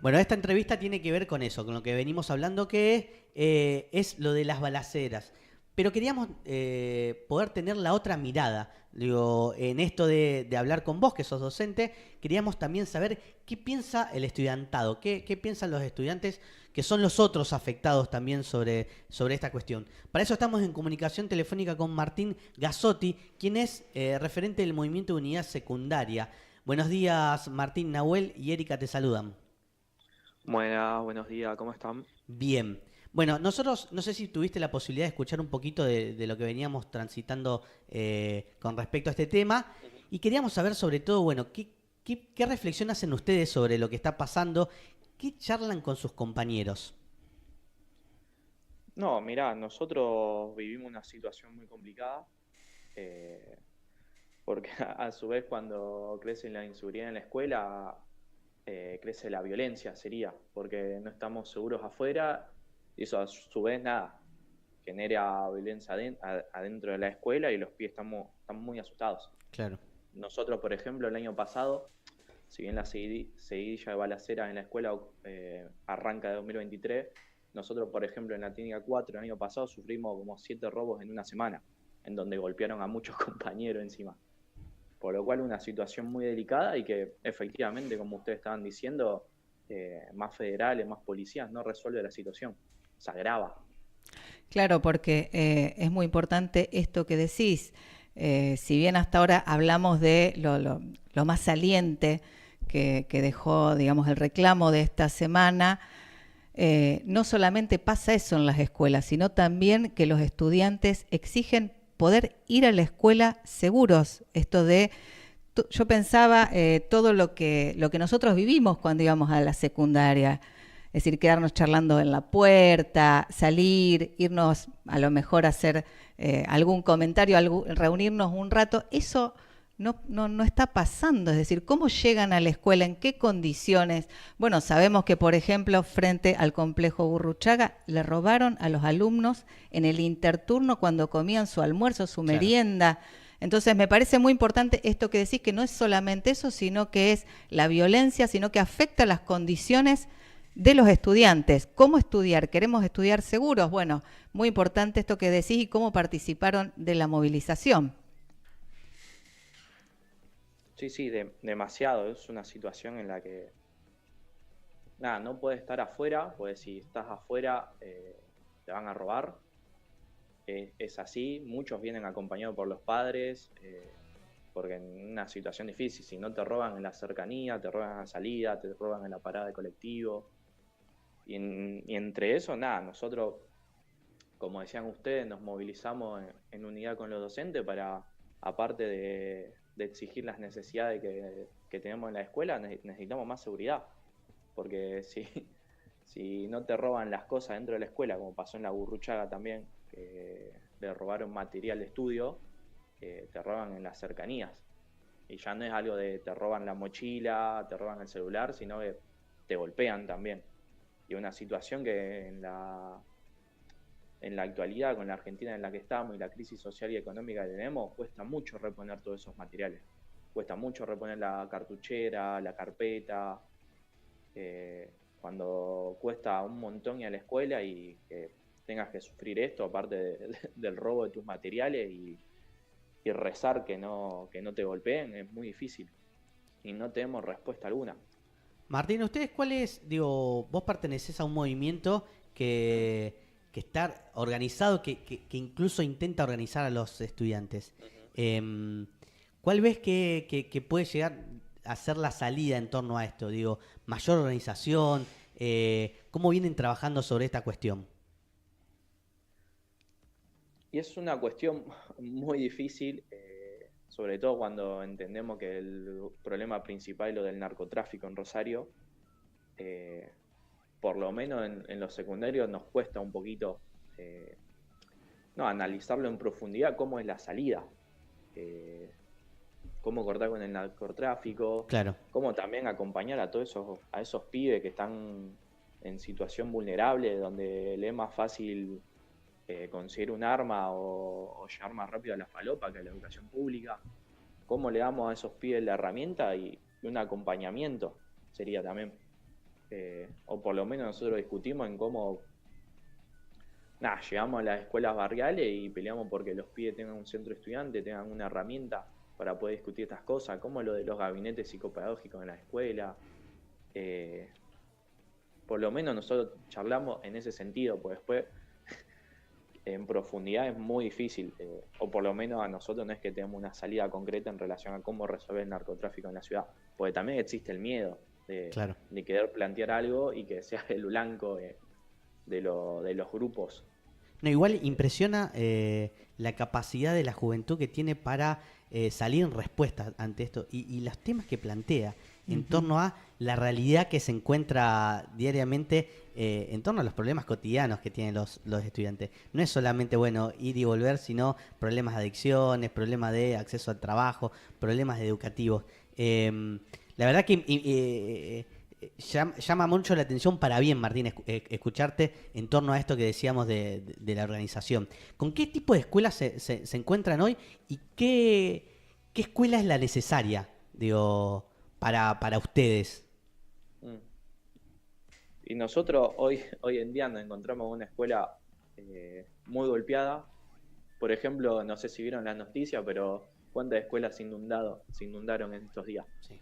Bueno, esta entrevista tiene que ver con eso, con lo que venimos hablando, que es lo de las balaceras. Pero queríamos poder tener la otra mirada. Digo, en esto de hablar con vos, que sos docente, queríamos también saber qué piensa el estudiantado, qué piensan los estudiantes que son los otros afectados también sobre esta cuestión. Para eso estamos en comunicación telefónica con Martín Gazzotti, quien es referente del Movimiento de Unidad Secundaria. Buenos días, Martín. Nahuel y Erika te saludan. Buenos días, ¿cómo están? Bien. Bueno, nosotros, no sé si tuviste la posibilidad de escuchar un poquito de lo que veníamos transitando con respecto a este tema Ujú. y queríamos saber sobre todo, bueno, qué reflexión hacen ustedes sobre lo que está pasando, qué charlan con sus compañeros. No, mirá, nosotros vivimos una situación muy complicada, eh, porque a su vez cuando crece la inseguridad en la escuela, crece la violencia, sería, porque no estamos seguros afuera y eso a su vez nada, genera violencia adentro de la escuela y los pies están muy asustados. Claro. Nosotros, por ejemplo, el año pasado, si bien la seguidilla de balaceras en la escuela arranca de 2023, nosotros, por ejemplo, en la Técnica 4 el año pasado sufrimos como 7 robos en una semana, en donde golpearon a muchos compañeros encima. Por lo cual una situación muy delicada y que efectivamente, como ustedes estaban diciendo, más federales, más policías no resuelve la situación, se agrava. Claro, porque es muy importante esto que decís. Si bien hasta ahora hablamos de lo más saliente que dejó, digamos, el reclamo de esta semana, no solamente pasa eso en las escuelas, sino también que los estudiantes exigen poder ir a la escuela seguros. Esto de, yo pensaba todo lo que nosotros vivimos cuando íbamos a la secundaria. Es decir, quedarnos charlando en la puerta, salir, irnos a lo mejor a hacer algún comentario, reunirnos un rato. Eso no está pasando. Es decir, ¿cómo llegan a la escuela? ¿En qué condiciones? Bueno, sabemos que, por ejemplo, frente al complejo Burruchaga, le robaron a los alumnos en el interturno cuando comían su almuerzo, su Claro. merienda. Entonces me parece muy importante esto que decís, que no es solamente eso, sino que es la violencia, sino que afecta las condiciones de los estudiantes. ¿Cómo estudiar? ¿Queremos estudiar seguros? Bueno, muy importante esto que decís y cómo participaron de la movilización. Sí, sí, demasiado. Es una situación en la que nada, no puedes estar afuera, pues si estás afuera te van a robar. Es así, muchos vienen acompañados por los padres, porque en una situación difícil, si no te roban en la cercanía, te roban en la salida, te roban en la parada de colectivo. Y entre eso, nada, nosotros, como decían ustedes, nos movilizamos en unidad con los docentes para, aparte de exigir las necesidades que tenemos en la escuela, necesitamos más seguridad. Porque si, si no te roban las cosas dentro de la escuela, como pasó en la Burruchaga también, que le robaron material de estudio, te roban en las cercanías. Y ya no es algo de te roban la mochila, te roban el celular, sino que te golpean también. Y una situación que en la actualidad, con la Argentina en la que estamos y la crisis social y económica que tenemos, cuesta mucho reponer todos esos materiales. Cuesta mucho reponer la cartuchera, la carpeta, cuando cuesta un montón ir a la escuela y que tengas que sufrir esto, aparte del robo de tus materiales y rezar que no te golpeen, es muy difícil y no tenemos respuesta alguna. Martín, ¿ustedes cuál es? Digo, vos pertenecés a un movimiento que está organizado, que incluso intenta organizar a los estudiantes. Ujú. Em, ¿Cuál ves que puede llegar a ser la salida en torno a esto? Digo, mayor organización, ¿cómo vienen trabajando sobre esta cuestión? Y es una cuestión muy difícil, sobre todo cuando entendemos que el problema principal es lo del narcotráfico en Rosario. eh, por lo menos en los secundarios nos cuesta un poquito eh, no, analizarlo en profundidad, cómo es la salida, eh, cómo cortar con el narcotráfico, Claro. cómo también acompañar a todos a esos pibes que están en situación vulnerable, donde le es más fácil conseguir un arma o llegar más rápido a la falopa que a la educación pública. ¿Cómo le damos a esos pibes la herramienta y un acompañamiento? Sería también. o por lo menos nosotros discutimos en cómo, llegamos a las escuelas barriales y peleamos porque los pibes tengan un centro estudiante, tengan una herramienta para poder discutir estas cosas, como lo de los gabinetes psicopedagógicos en la escuela. Por lo menos nosotros charlamos en ese sentido, pues después en profundidad es muy difícil, o por lo menos a nosotros no es que tengamos una salida concreta en relación a cómo resolver el narcotráfico en la ciudad, porque también existe el miedo de querer plantear algo y que sea el blanco de los grupos. No, igual impresiona la capacidad de la juventud que tiene para salir en respuesta ante esto y los temas que plantea en torno a la realidad que se encuentra diariamente en torno a los problemas cotidianos que tienen los estudiantes. No es solamente, bueno, ir y volver, sino problemas de adicciones, problemas de acceso al trabajo, problemas educativos. La verdad que llama mucho la atención para bien, Martín, escucharte en torno a esto que decíamos de la organización. ¿Con qué tipo de escuelas se encuentran hoy y qué escuela es la necesaria, digo, para ustedes? Y nosotros hoy en día nos encontramos en una escuela muy golpeada. Por ejemplo, no sé si vieron las noticias, pero ¿cuántas escuelas se inundaron en estos días? Sí.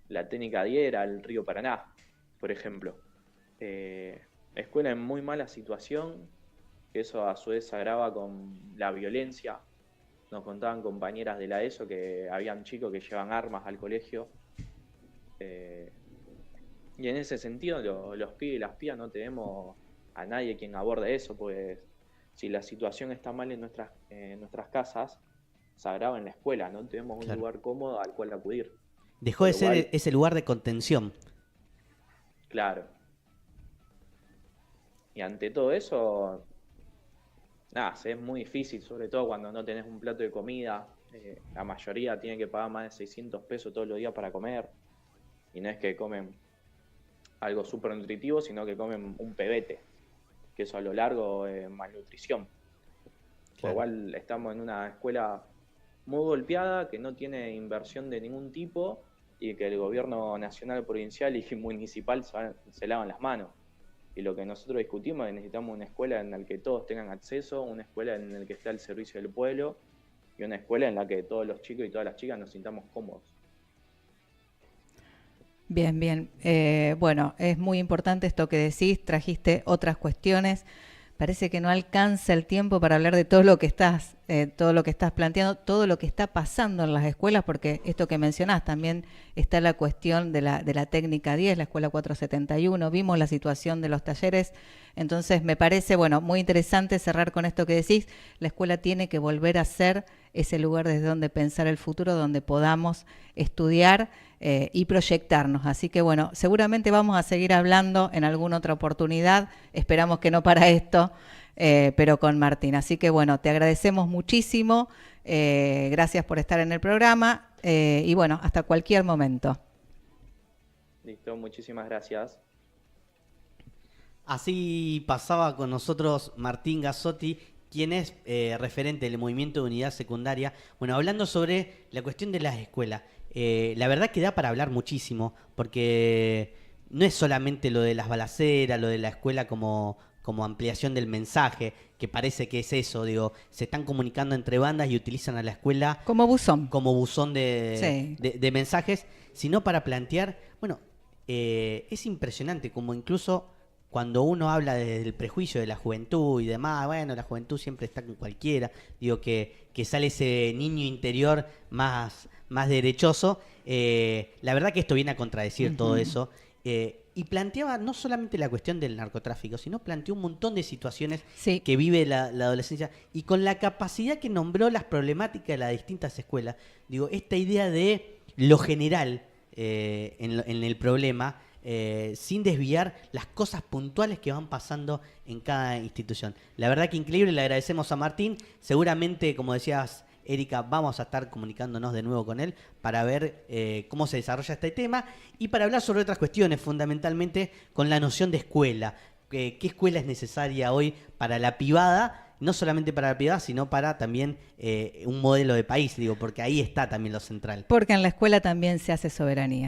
La Técnica 10 era el río Paraná, por ejemplo. Escuela en muy mala situación, que eso a su vez se agrava con la violencia. Nos contaban compañeras de la ESO que habían chicos que llevan armas al colegio. Y en ese sentido los pibes y las pibas no tenemos a nadie quien aborde eso, pues si la situación está mal en nuestras casas, se agrava en la escuela, no tenemos un lugar cómodo al cual acudir. Dejó de ser ese lugar de contención. Claro. Y ante todo eso, es muy difícil, sobre todo cuando no tenés un plato de comida. La mayoría tiene que pagar más de 600 pesos todos los días para comer. Y no es que comen algo súper nutritivo, sino que comen un pebete, que eso a lo largo es malnutrición. Claro. Igual estamos en una escuela muy golpeada, que no tiene inversión de ningún tipo y que el gobierno nacional, provincial y municipal se lavan las manos. Y lo que nosotros discutimos es que necesitamos una escuela en la que todos tengan acceso, una escuela en la que está el servicio del pueblo y una escuela en la que todos los chicos y todas las chicas nos sintamos cómodos. Bien, bien. Bueno, es muy importante esto que decís, trajiste otras cuestiones. Parece que no alcanza el tiempo para hablar de todo lo que estás planteando, todo lo que está pasando en las escuelas, porque esto que mencionás también está la cuestión de la técnica 10, la escuela 471, vimos la situación de los talleres, entonces me parece, muy interesante cerrar con esto que decís, la escuela tiene que volver a ser ese lugar desde donde pensar el futuro, donde podamos estudiar y proyectarnos. Así que seguramente vamos a seguir hablando en alguna otra oportunidad, esperamos que no para esto, pero con Martín. Así que te agradecemos muchísimo, gracias por estar en el programa y hasta cualquier momento. Listo, muchísimas gracias. Así pasaba con nosotros Martín Gazzotti, quien es referente del Movimiento de Unidad Secundaria, hablando sobre la cuestión de las escuelas. La verdad que da para hablar muchísimo, porque no es solamente lo de las balaceras, lo de la escuela como ampliación del mensaje, que parece que es eso, se están comunicando entre bandas y utilizan a la escuela como buzón de mensajes, sino para plantear, es impresionante como incluso cuando uno habla del prejuicio de la juventud y demás, la juventud siempre está con cualquiera, que sale ese niño interior más derechoso, la verdad que esto viene a contradecir todo eso, y planteaba no solamente la cuestión del narcotráfico, sino planteó un montón de situaciones que vive la adolescencia, y con la capacidad que nombró las problemáticas de las distintas escuelas, esta idea de lo general en el problema, sin desviar las cosas puntuales que van pasando en cada institución. La verdad que increíble, le agradecemos a Martín. Seguramente, como decías, Erika, vamos a estar comunicándonos de nuevo con él para ver cómo se desarrolla este tema y para hablar sobre otras cuestiones, fundamentalmente con la noción de escuela. ¿Qué escuela es necesaria hoy para la pibada? No solamente para la privada, sino para también un modelo de país, porque ahí está también lo central. Porque en la escuela también se hace soberanía.